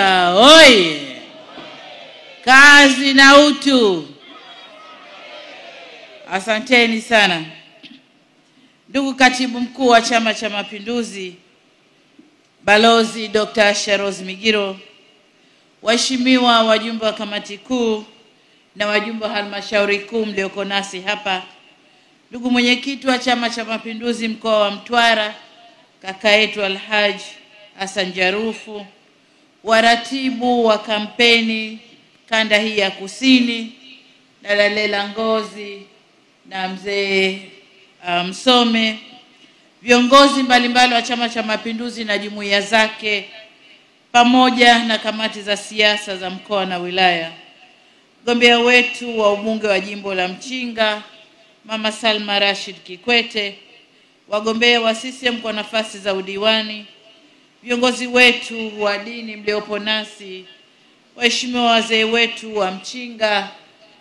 Oye! Kazi na utu. Asanteni sana. Ndugu Katibu Mkuu wa Chama cha Mapinduzi, Balozi Dr. Asha Rose Migiro, waheshimiwa wajumbe wa kamati kuu na wajumbe wa halmashauri kuu mlioko nasi hapa, ndugu mwenyekiti wa Chama cha Mapinduzi mkoa wa Mtwara, kaka yetu Alhaji Hassan Jarufu, waratibu wa kampeni kanda hii ya kusini, dada Lela Ngozi na mzee Msome, viongozi mbalimbali wa Chama cha Mapinduzi na jumuiya zake, pamoja na kamati za siasa za mkoa na wilaya, mgombea wetu wa ubunge wa jimbo la Mchinga Mama Salma Rashid Kikwete, wagombea wa CCM kwa nafasi za udiwani, viongozi wetu wa dini mliopo nasi, waheshimiwa wazee wetu wa Mchinga,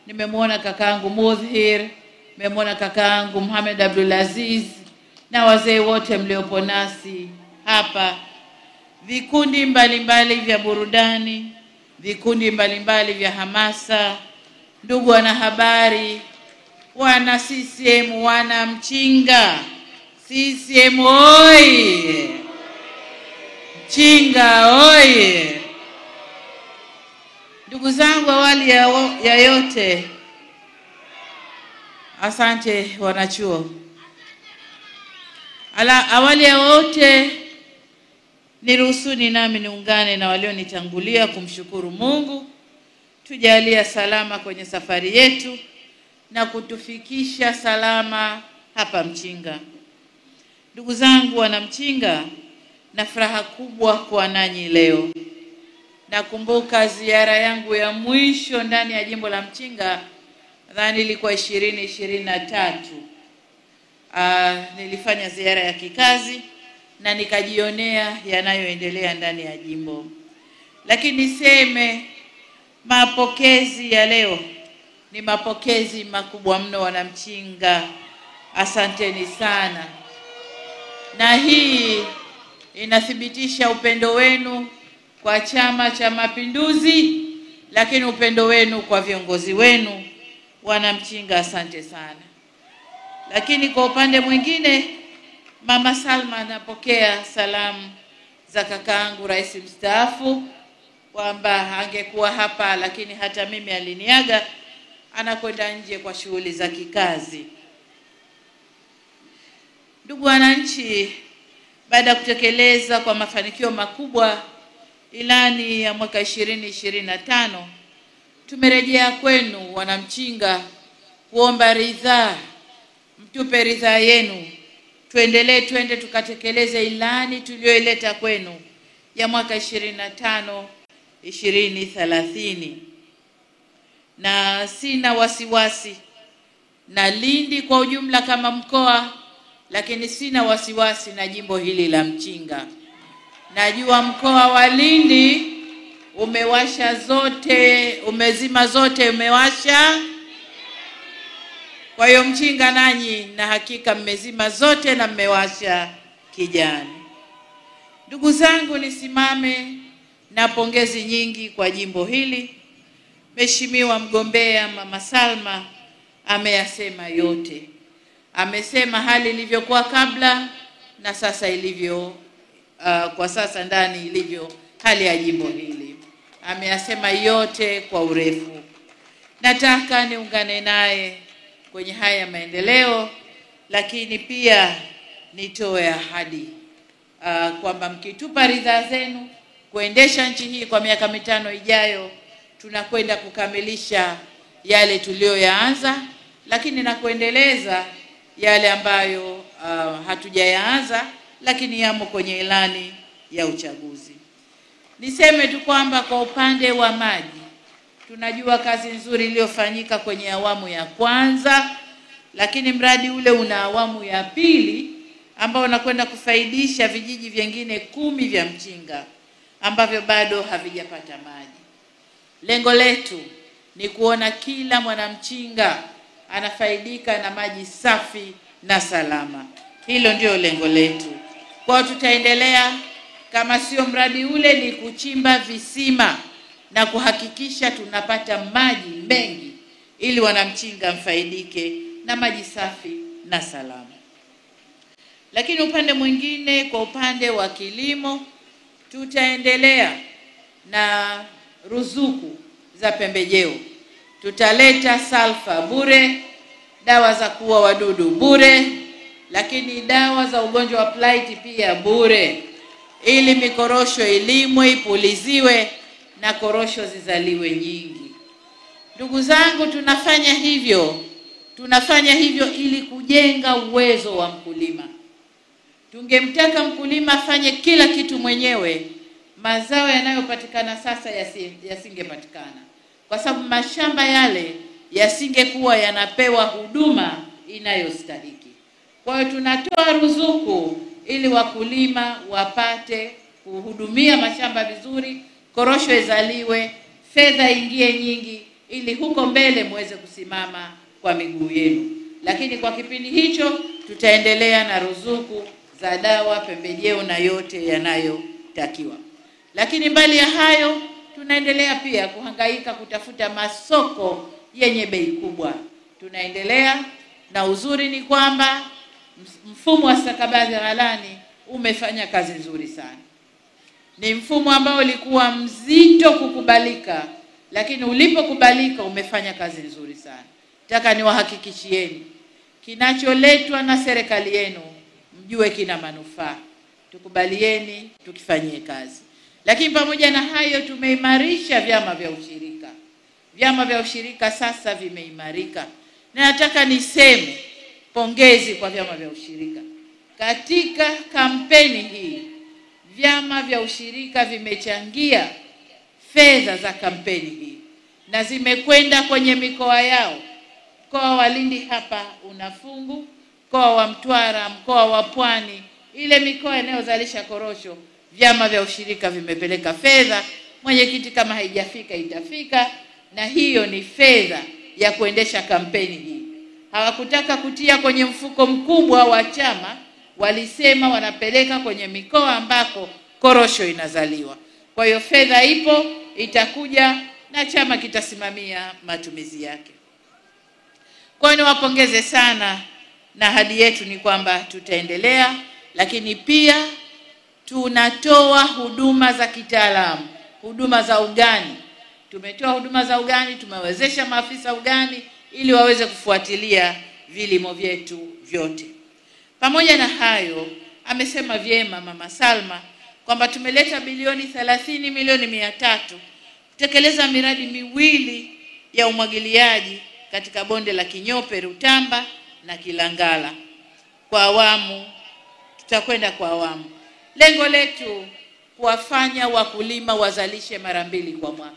nimemwona kakaangu Mudhir, nimemwona kakaangu Muhammad Abdulaziz na wazee wote mliopo nasi hapa, vikundi mbalimbali vya burudani, vikundi mbalimbali vya hamasa, ndugu wanahabari, wana CCM, wana Mchinga, CCM oye! Mchinga oye! Ndugu zangu, awali ya yote, asante wanachuo. Awali ya wote, niruhusuni nami niungane na walionitangulia kumshukuru Mungu tujalia salama kwenye safari yetu na kutufikisha salama hapa Mchinga. Ndugu zangu wana Mchinga, na furaha kubwa kuwa nanyi leo. Nakumbuka ziara yangu ya mwisho ndani ya jimbo la Mchinga, nadhani ilikuwa 2023. Nilifanya ziara ya kikazi na nikajionea yanayoendelea ndani ya jimbo. Lakini niseme mapokezi ya leo ni mapokezi makubwa mno wana Mchinga. Asanteni sana. Na hii inathibitisha upendo wenu kwa Chama cha Mapinduzi, lakini upendo wenu kwa viongozi wenu wana Mchinga. Asante sana. Lakini kwa upande mwingine, Mama Salma anapokea salamu za kakaangu Rais mstaafu kwamba angekuwa hapa, lakini hata mimi aliniaga, anakwenda nje kwa shughuli za kikazi. Ndugu wananchi, baada ya kutekeleza kwa mafanikio makubwa ilani ya mwaka 2025, tumerejea kwenu wana Mchinga kuomba ridhaa, mtupe ridhaa yenu twende tukatekeleze ilani tuliyoileta kwenu ya mwaka 2025-2030. Na sina wasiwasi na Lindi kwa ujumla kama mkoa, lakini sina wasiwasi na jimbo hili la Mchinga. Najua mkoa wa Lindi umewasha zote, umezima zote, umewasha. Kwa hiyo Mchinga nanyi na hakika mmezima zote na mmewasha kijani. Ndugu zangu, nisimame na pongezi nyingi kwa jimbo hili. Mheshimiwa mgombea Mama Salma ameyasema yote. Amesema hali ilivyokuwa kabla na sasa ilivyo kwa sasa ndani ilivyo hali ya jimbo hili. Ameyasema yote kwa urefu. Nataka niungane naye kwenye haya maendeleo, lakini pia nitoe ahadi kwamba mkitupa ridhaa zenu kuendesha nchi hii kwa miaka 5 ijayo, tunakwenda kukamilisha yale tuliyoyaanza, lakini na kuendeleza yale ambayo hatujayaanza lakini yamo kwenye ilani ya uchaguzi. Niseme tu kwamba kwa upande wa maji, tunajua kazi nzuri iliyofanyika kwenye awamu ya kwanza, lakini mradi ule una awamu ya pili ambao unakwenda kufaidisha vijiji vingine 10 vya Mchinga ambavyo bado havijapata maji. Lengo letu ni kuona kila mwana Mchinga anafaidika na maji safi na salama. Hilo ndio lengo letu. Kwa tutaendelea Kama sio mradi ule, ni kuchimba visima na kuhakikisha tunapata maji mengi ili wanamchinga mfaidike na maji safi na salama. Lakini upande mwingine, kwa upande wa kilimo, tutaendelea na ruzuku za pembejeo. Tutaleta salfa bure, dawa za kuua wadudu bure, lakini dawa za ugonjwa wa blight pia bure, ili mikorosho ilimwe, ipuliziwe na korosho zizaliwe nyingi. Ndugu zangu, tunafanya hivyo ili kujenga uwezo wa mkulima. Tungemtaka mkulima afanye kila kitu mwenyewe, mazao yanayopatikana sasa yasingepatikana, kwa sababu mashamba yale yasingekuwa yanapewa huduma inayostahiki. Kwa hiyo tunatoa ruzuku ili wakulima wapate kuhudumia mashamba vizuri, korosho izaliwe, fedha ingie nyingi, ili huko mbele muweze kusimama kwa miguu yenu. Lakini kwa kipindi hicho tutaendelea na ruzuku za dawa, pembejeo na yote yanayotakiwa. Lakini mbali ya hayo, tunaendelea pia kuhangaika kutafuta masoko yenye bei kubwa. Tunaendelea, na uzuri ni kwamba mfumo wa stakabadhi ghalani umefanya kazi nzuri sana. Ni mfumo ambao ulikuwa mzito kukubalika, lakini ulipokubalika umefanya kazi nzuri sana. Nataka niwahakikishieni, kinacholetwa na serikali yenu mjue kina manufaa. Tukubalieni, tukifanyie kazi. Lakini pamoja na hayo, tumeimarisha vyama vya ushirika. Vyama vya ushirika sasa vimeimarika. Na nataka niseme pongezi kwa vyama vya ushirika. Katika kampeni hii, vyama vya ushirika vimechangia fedha za kampeni hii na zimekwenda kwenye mikoa yao. Mkoa wa Lindi hapa una fungu, mkoa wa Mtwara, mkoa wa Pwani, ile mikoa inayozalisha korosho, vyama vya ushirika vimepeleka fedha. Mwenyekiti, kama haijafika itafika, na hiyo ni fedha ya kuendesha kampeni hii. Hawakutaka kutia kwenye mfuko mkubwa wa chama, walisema wanapeleka kwenye mikoa ambako korosho inazaliwa. Kwa hiyo fedha ipo, itakuja na chama kitasimamia matumizi yake. Kwa hiyo niwapongeze sana, na ahadi yetu ni kwamba tutaendelea. Lakini pia tunatoa huduma za kitaalamu, huduma za ugani. Tumetoa huduma za ugani, tumewezesha maafisa ugani ili waweze kufuatilia vilimo vyetu vyote. Pamoja na hayo, amesema vyema Mama Salma kwamba tumeleta bilioni 30 milioni 300 kutekeleza miradi miwili ya umwagiliaji katika bonde la Kinyope, Rutamba na Kilangala. Kwa awamu, tutakwenda kwa awamu. Lengo letu kuwafanya wakulima wazalishe mara 2 kwa mwaka.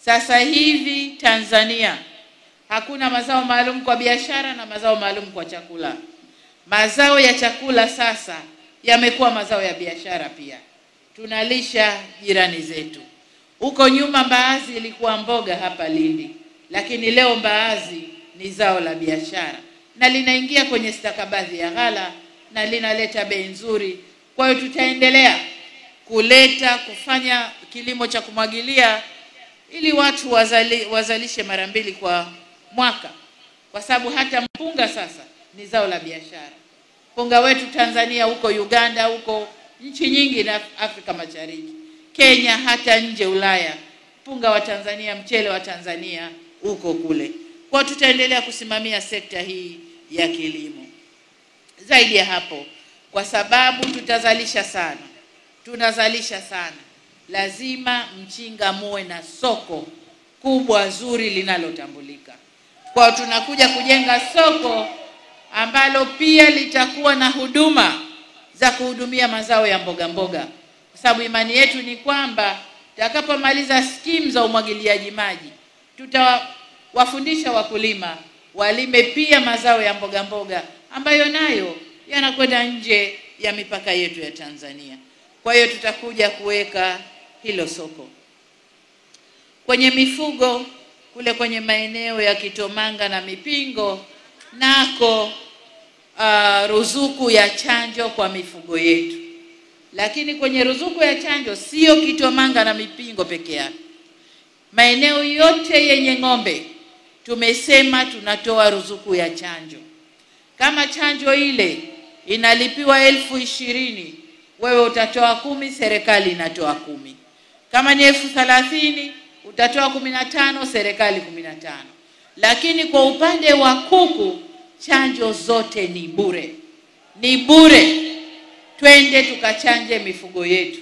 Sasa hivi Tanzania hakuna mazao maalum kwa biashara na mazao maalum kwa chakula. Mazao ya chakula sasa yamekuwa mazao ya biashara pia. Tunalisha jirani zetu. Huko nyuma mbaazi ilikuwa mboga hapa Lindi, lakini leo mbaazi ni zao la biashara na linaingia kwenye stakabadhi ya ghala na linaleta bei nzuri. Kwa hiyo tutaendelea kufanya kilimo cha kumwagilia ili watu wazalishe mara 2 kwa mwaka, kwa sababu hata mpunga sasa ni zao la biashara. Mpunga wetu Tanzania, huko Uganda, huko nchi nyingi na Afrika Mashariki, Kenya, hata nje Ulaya, mpunga wa Tanzania, mchele wa Tanzania huko kule. Kwa tutaendelea kusimamia sekta hii ya kilimo. Zaidi ya hapo, kwa sababu tunazalisha sana, lazima Mchinga muwe na soko kubwa zuri linalotambulika. Kwa tunakuja kujenga soko ambalo pia litakuwa na huduma za kuhudumia mazao ya mboga mboga, kwa sababu imani yetu ni kwamba tutakapomaliza skimu za umwagiliaji maji, tutawafundisha wakulima walime pia mazao ya mboga mboga ambayo nayo yanakwenda nje ya mipaka yetu ya Tanzania. Kwa hiyo tutakuja kuweka hilo soko. Kwenye mifugo kule kwenye maeneo ya Kitomanga na Mipingo, nako ruzuku ya chanjo kwa mifugo yetu. Lakini kwenye ruzuku ya chanjo sio Kitomanga na Mipingo peke yake. Maeneo yote yenye ng'ombe tumesema tunatoa ruzuku ya chanjo. Kama chanjo ile inalipiwa 20,000, wewe utatoa 10, serikali inatoa 10. Kama ni 30,000, utatoa 15, serikali 15. Lakini kwa upande wa kuku, chanjo zote ni bure. Ni bure. Twende tukachanje mifugo yetu.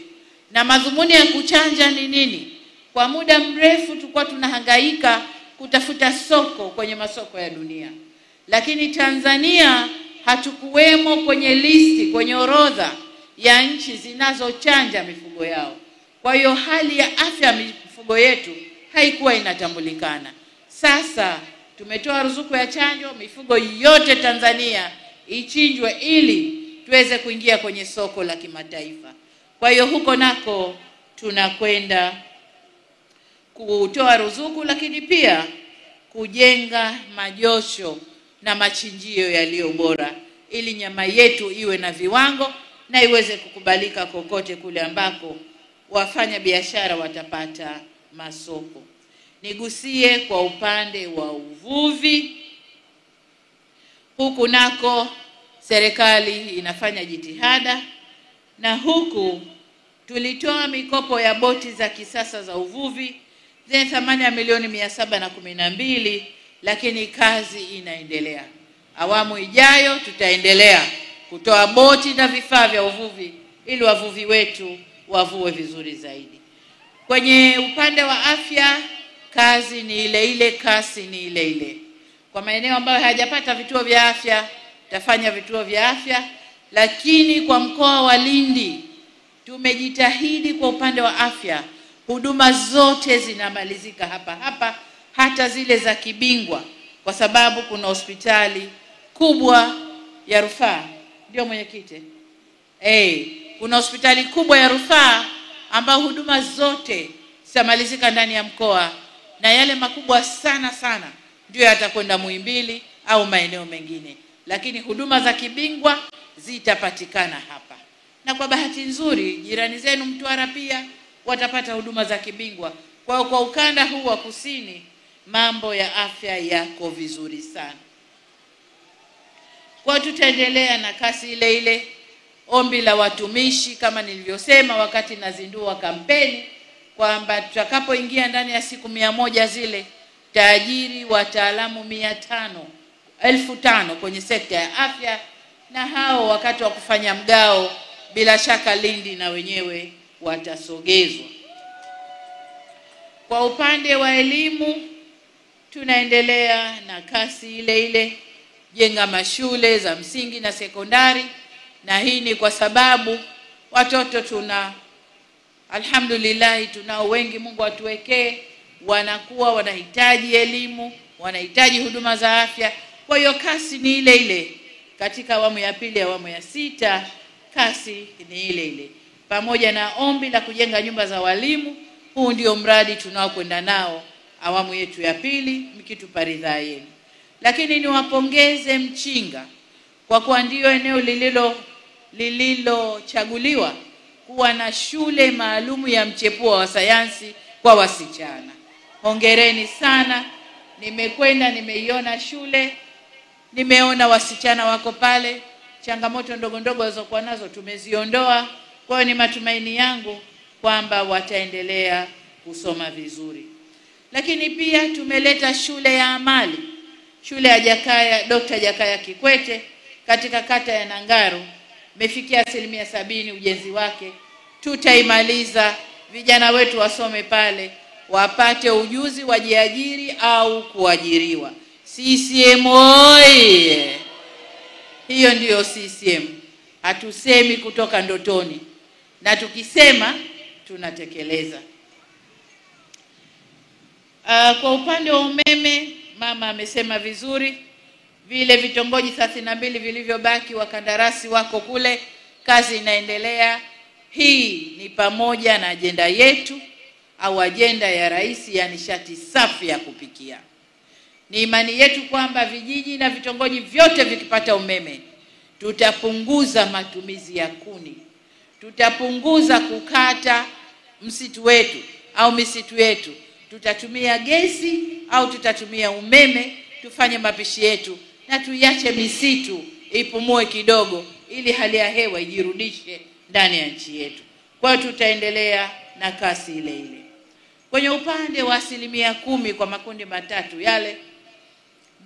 Na madhumuni ya kuchanja ni nini? Kwa muda mrefu tulikuwa tunahangaika kutafuta soko kwenye masoko ya dunia. Lakini Tanzania hatukuwemo kwenye listi, kwenye orodha ya nchi zinazochanja mifugo yao. Kwa hiyo hali ya afya ya mifugo yetu haikuwa inatambulikana. Sasa tumetoa ruzuku ya chanjo, mifugo yote Tanzania ichinjwe ili tuweze kuingia kwenye soko la kimataifa. Kwa hiyo huko nako tunakwenda kutoa ruzuku, lakini pia kujenga majosho na machinjio yaliyo bora ili nyama yetu iwe na viwango na iweze kukubalika kokote kule ambako wafanya biashara watapata masoko. Nigusie kwa upande wa uvuvi. Huku nako serikali inafanya jitihada, na huku tulitoa mikopo ya boti za kisasa za uvuvi zenye thamani ya milioni 712, lakini kazi inaendelea. Awamu ijayo tutaendelea kutoa boti na vifaa vya uvuvi ili wavuvi wetu wavue vizuri zaidi. Kwenye upande wa afya, kazi ni ile ile, kasi ni ile ile. Kwa maeneo ambayo hayajapata vituo vya afya, tafanya vituo vya afya, lakini kwa mkoa wa Lindi tumejitahidi kwa upande wa afya, huduma zote zinamalizika hapa, hata zile za kibingwa, kwa sababu kuna hospitali kubwa ya rufaa. Ndio mwenyekiti? Kuna hospitali kubwa ya rufaa ambao huduma zote zitamalizika ndani ya mkoa, na yale makubwa sana ndio yatakwenda Muhimbili au maeneo mengine, lakini huduma za kibingwa zitapatikana hapa. Na kwa bahati nzuri jirani zenu Mtwara pia watapata huduma za kibingwa. Kwa ukanda huu wa kusini mambo ya afya yako vizuri sana. Kwa tutaendelea na kasi ile ile. Ombi la watumishi kama nilivyosema wakati nazindua kampeni kwamba tutakapoingia ndani ya siku 100 zile taajiri wataalamu 500,000 kwenye sekta ya afya, na hao wakati wa kufanya mgao bila shaka Lindi na wenyewe watasogezwa. Kwa upande wa elimu tunaendelea na kasi ile ile, jenga mashule za msingi na sekondari, na hii ni kwa sababu watoto alhamdulillah tunao wengi, Mungu atuwekee, wanakuwa wanahitaji elimu, wanahitaji huduma za afya. Kwa hiyo kasi ni ile ile. Katika awamu ya pili, awamu ya 6, kasi ni ile ile. Pamoja na ombi la kujenga nyumba za walimu, huu ndio mradi tunaokwenda nao awamu yetu ya pili, mkitupa ridhaa yenu. Lakini niwapongeze Mchinga kwa kuwa ndio eneo lililochaguliwa kuwa na shule maalumu ya mchepuo wa sayansi kwa wasichana. Hongereni sana. Nimekwenda nimeiona shule, nimeona wasichana wako pale, changamoto ndogo walizokuwa nazo tumeziondoa. Kwa hiyo ni matumaini yangu kwamba wataendelea kusoma vizuri. Lakini pia tumeleta shule ya amali, shule ya Dr. Jakaya Kikwete katika kata ya Nangaru, imefikia 70% ujenzi wake. Tutaimaliza, vijana wetu wasome pale, wapate ujuzi, wajiajiri au kuajiriwa. CCM oye! Hiyo ndiyo CCM. Hatusemi kutoka ndotoni, na tukisema tunatekeleza. Kwa upande wa umeme, mama amesema vizuri, vile vitongoji 32 vilivyobaki wakandarasi wako kule, kazi inaendelea. Hii ni pamoja na ajenda yetu au ajenda ya rais ya nishati safi ya kupikia. Ni imani yetu kwamba vijiji na vitongoji vyote vikipata umeme, tutapunguza matumizi ya kuni, tutapunguza kukata msitu wetu au misitu yetu. Tutatumia gesi au tutatumia umeme tufanye mapishi yetu, na tuiache misitu ipumue kidogo ili hali ya hewa ijirudishe ndani ya nchi yetu. Kwa hiyo tutaendelea na kasi ile ile. Kwenye upande wa 10% kwa makundi matatu yale,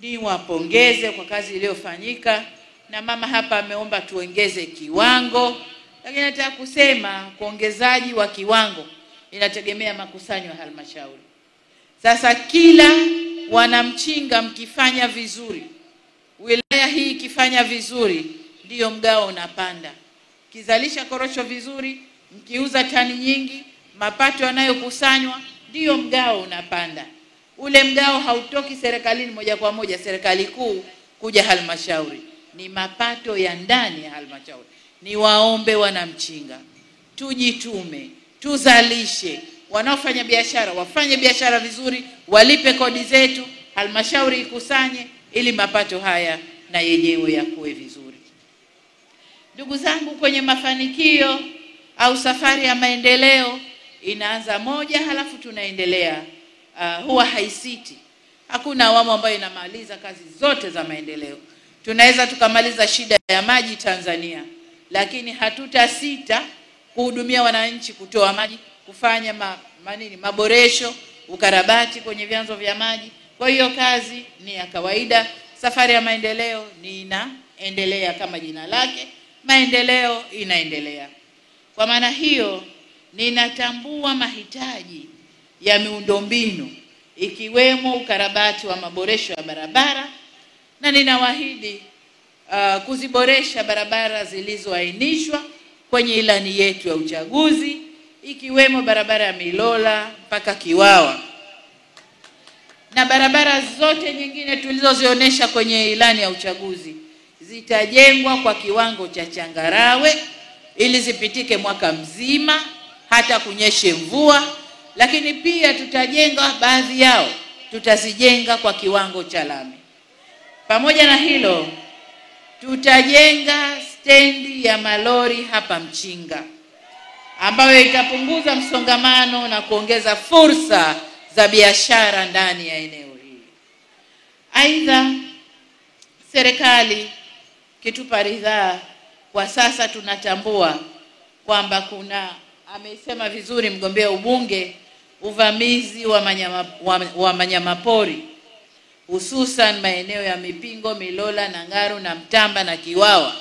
ni wapongeze kwa kazi iliyofanyika, na mama hapa ameomba tuongeze kiwango, lakini nataka kusema kuongezaji wa kiwango inategemea makusanyo ya halmashauri. Sasa kila wanamchinga mkifanya vizuri, wilaya hii ikifanya vizuri, ndiyo mgao unapanda. Kizalisha korosho vizuri, mkiuza tani nyingi, mapato yanayokusanywa, ndiyo mgao unapanda. Ule mgao hautoki serikalini moja kwa moja, serikali kuu kuja halmashauri, ni mapato ya ndani ya halmashauri. Ni waombe wanamchinga, tujitume, tuzalishe. Wanaofanya biashara wafanye biashara vizuri, walipe kodi zetu, halmashauri ikusanye ili mapato haya na yenyewe yakuwe vizuri. Ndugu zangu, kwenye mafanikio au safari ya maendeleo inaanza moja halafu tunaendelea. Huwa haisiti. Hakuna awamu ambayo inamaliza kazi zote za maendeleo. Tunaweza tukamaliza shida ya maji Tanzania, lakini hatutasita kuhudumia wananchi, kutoa maji, kufanya maboresho, ukarabati kwenye vyanzo vya maji. Kwa hiyo kazi ni ya kawaida. Safari ya maendeleo ni inaendelea kama jina lake, maendeleo inaendelea. Kwa maana hiyo ninatambua mahitaji ya miundombinu ikiwemo ukarabati wa maboresho ya barabara, na ninawaahidi kuziboresha barabara zilizoainishwa kwenye ilani yetu ya uchaguzi, ikiwemo barabara ya Milola mpaka Kiwawa na barabara zote nyingine tulizozionyesha kwenye ilani ya uchaguzi zitajengwa kwa kiwango cha changarawe ili zipitike mwaka mzima hata kunyeshe mvua. Lakini pia tutajenga baadhi yao, tutazijenga kwa kiwango cha lami. Pamoja na hilo, tutajenga stendi ya malori hapa Mchinga ambayo itapunguza msongamano na kuongeza fursa za biashara ndani ya eneo hili. Aidha, serikali kitupa ridhaa, kwa sasa tunatambua kwamba kuna, amesema vizuri mgombea ubunge, uvamizi wa manyamapori hususan maeneo ya Mipingo, Milola, Nangaru na Mtamba na Kiwawa.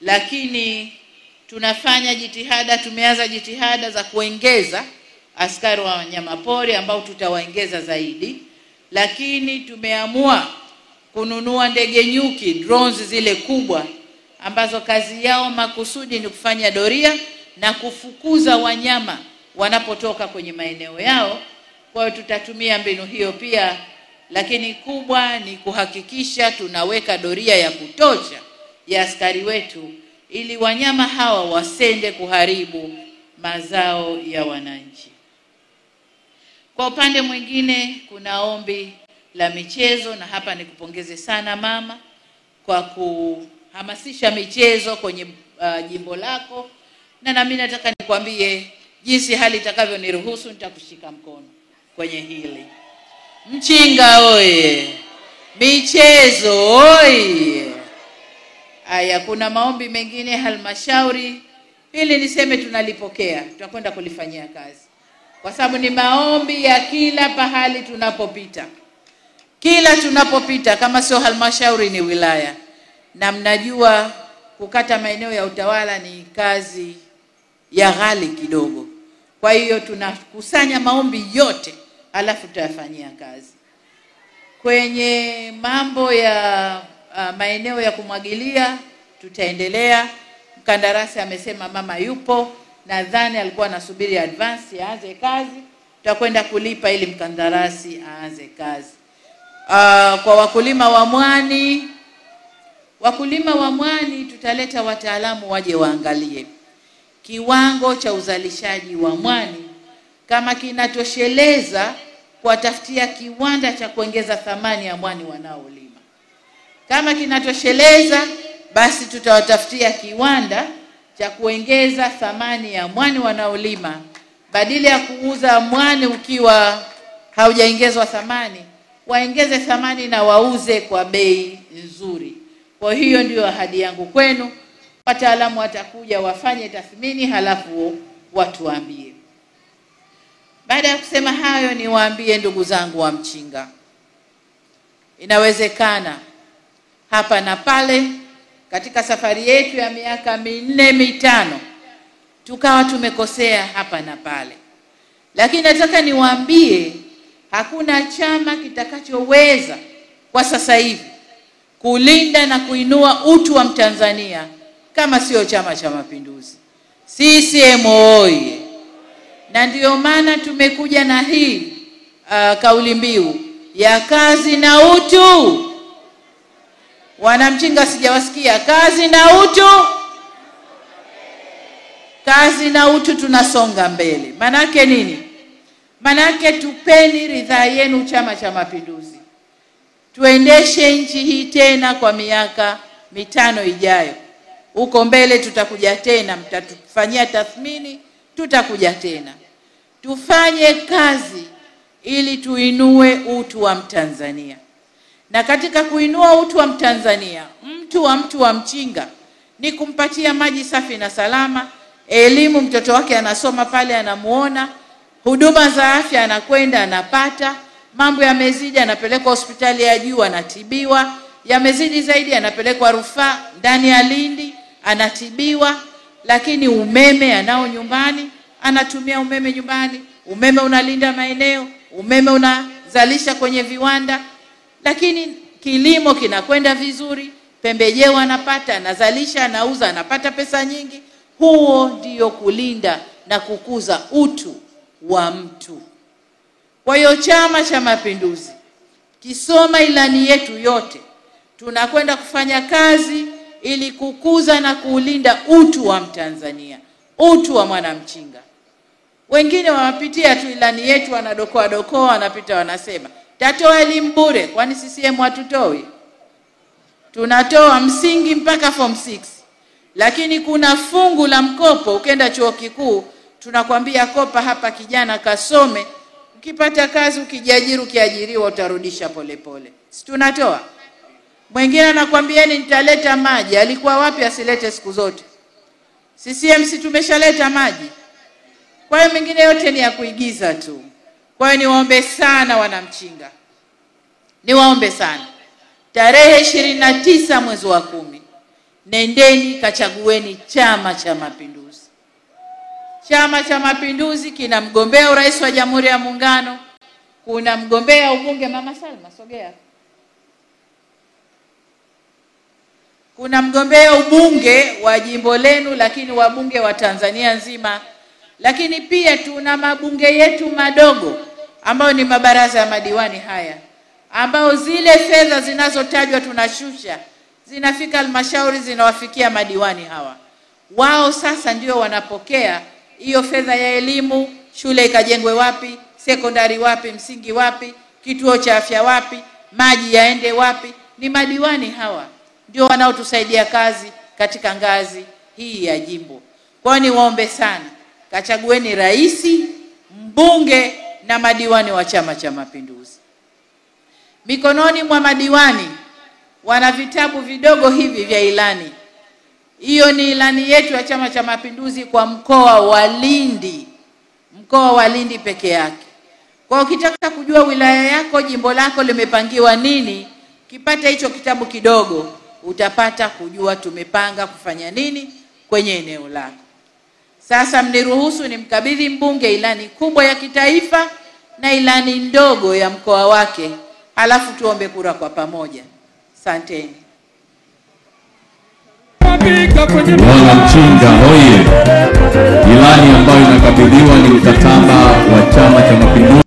Lakini tunafanya jitihada, tumeanza jitihada za kuongeza askari wa wanyamapori ambao tutawaongeza zaidi, lakini tumeamua kununua ndege nyuki, drones zile kubwa ambazo kazi yao makusudi ni kufanya doria na kufukuza wanyama wanapotoka kwenye maeneo yao. Kwa hiyo tutatumia mbinu hiyo pia, lakini kubwa ni kuhakikisha tunaweka doria ya kutosha ya askari wetu ili wanyama hawa wasende kuharibu mazao ya wananchi. Kwa upande mwingine kuna ombi la michezo, na hapa nikupongeze sana mama kwa kuhamasisha michezo kwenye jimbo lako, na nami nataka nikwambie jinsi hali itakavyoniruhusu nitakushika mkono kwenye hili. Mchinga oye! Michezo oye! Haya, kuna maombi mengine halmashauri, ili niseme tunalipokea, tutakwenda kulifanyia kazi, kwa sababu ni maombi ya kila pahali tunapopita. Kila tunapopita, kama sio halmashauri ni wilaya, na mnajua kukata maeneo ya utawala ni kazi ya ghali kidogo. Kwa hiyo tunakusanya maombi yote alafu tutayafanyia kazi. Kwenye mambo ya maeneo ya kumwagilia tutaendelea. Mkandarasi amesema mama yupo, nadhani alikuwa anasubiri advance aanze kazi, tutakwenda kulipa ili mkandarasi aanze kazi. Kwa wakulima wa mwani tutaleta wataalamu waje waangalie kiwango cha uzalishaji wa mwani kama kinatosheleza kuwatafutia kiwanda cha kuongeza thamani ya mwani wanaolima. Kama kinatosheleza, basi tutawatafutia kiwanda cha kuongeza thamani ya mwani wanaolima, badala ya kuuza mwani ukiwa haujaongezwa thamani, waongeze thamani na wauze kwa bei nzuri. Kwa hiyo ndio ahadi yangu kwenu. Wataalamu watakuja wafanye tathmini, halafu watuambie. Baada ya kusema hayo, niwaambie ndugu zangu wa Mchinga, inawezekana hapa na pale katika safari yetu ya miaka 4-5 tukawa tumekosea hapa na pale, lakini nataka niwaambie hakuna chama kitakachoweza kwa sasa hivi kulinda na kuinua utu wa Mtanzania kama sio Chama cha Mapinduzi. CCM oyee! Na ndio maana tumekuja na hii kauli mbiu ya kazi na utu. Wanamchinga sijawasikia, kazi na utu. Kazi na utu, tunasonga mbele. Manake nini? Manake tupeni ridhaa yenu Chama cha Mapinduzi, tuendeshe nchi hii tena kwa miaka 5 ijayo. Huko mbele tutakuja tena, mtatufanyia tathmini, tutakuja tena. Tufanye kazi ili tuinue utu wa Mtanzania. Na katika kuinua utu wa Mtanzania, mtu wa Mchinga ni kumpatia maji safi na salama, elimu, mtoto wake anasoma pale anamuona, huduma za afya anakwenda anapata, mambo yamezidi anapelekwa hospitali ya juu anatibiwa, yamezidi zaidi anapelekwa rufaa ndani ya Lindi anatibiwa, lakini umeme anao nyumbani, anatumia umeme nyumbani, umeme unalinda maeneo, umeme unazalisha kwenye viwanda, lakini kilimo kinakwenda vizuri, pembejeo anapata, anazalisha, anauza, anapata pesa nyingi. Huo ndio kulinda na kukuza utu wa mtu. Kwa hiyo Chama cha Mapinduzi, kisoma ilani yetu yote, tunakwenda kufanya kazi ili kukuza na kuulinda utu wa Mtanzania, utu wa Mwanamchinga. Wengine wapitia tu ilani yetu, wanadokoa wanapita wanasema tatoa elimu bure. Kwani CCM hatutoi? Tunatoa msingi mpaka form 6. Lakini kuna fungu la mkopo, ukenda chuo kikuu tunakwambia kopa hapa kijana kasome, ukipata kazi ukijiajiri, ukiajiriwa utarudisha polepole. Si tunatoa? Mwingine anakuambieni nitaleta maji, alikuwa wapi asilete siku zote? CCM si tumeshaleta maji? Kwa hiyo mengine yote ni ya kuigiza tu. Kwa hiyo niwaombe sana Wanamchinga, niwaombe sana, tarehe 29 mwezi wa 10, nendeni kachagueni Chama cha Mapinduzi. Chama cha Mapinduzi kina mgombea urais wa Jamhuri ya Muungano, kuna mgombea ubunge, Mama Salma sogea, kuna mgombea ubunge wa jimbo lenu, lakini wabunge wa Tanzania nzima, lakini pia tuna mabunge yetu madogo ambao ni mabaraza ya madiwani haya, ambao zile fedha zinazotajwa tunashusha zinafika halmashauri, zinawafikia madiwani hawa. Wao sasa ndio wanapokea hiyo fedha ya elimu, shule ikajengwe wapi, sekondari wapi, msingi wapi, kituo cha afya wapi, maji yaende wapi. Ni madiwani hawa ndio wanaotusaidia kazi katika ngazi hii ya jimbo. Kwa hiyo niwaombe sana, kachagueni rais, mbunge na madiwani wa Chama cha Mapinduzi. Mikononi mwa madiwani wana vitabu vidogo hivi vya ilani. Hiyo ni ilani yetu ya Chama cha Mapinduzi kwa mkoa wa Lindi. Mkoa wa Lindi peke yake. Kwa ukitaka kujua wilaya yako, jimbo lako limepangiwa nini, kipata hicho kitabu kidogo, utapata kujua tumepanga kufanya nini kwenye eneo lako. Sasa mniruhusu nimkabidhi mbunge ilani kubwa ya kitaifa na ilani ndogo ya mkoa wake, halafu tuombe kura kwa pamoja. Asanteni. Wanamchinga hoye! Ilani ambayo inakabidhiwa ni mkataba wa Chama cha Mapinduzi.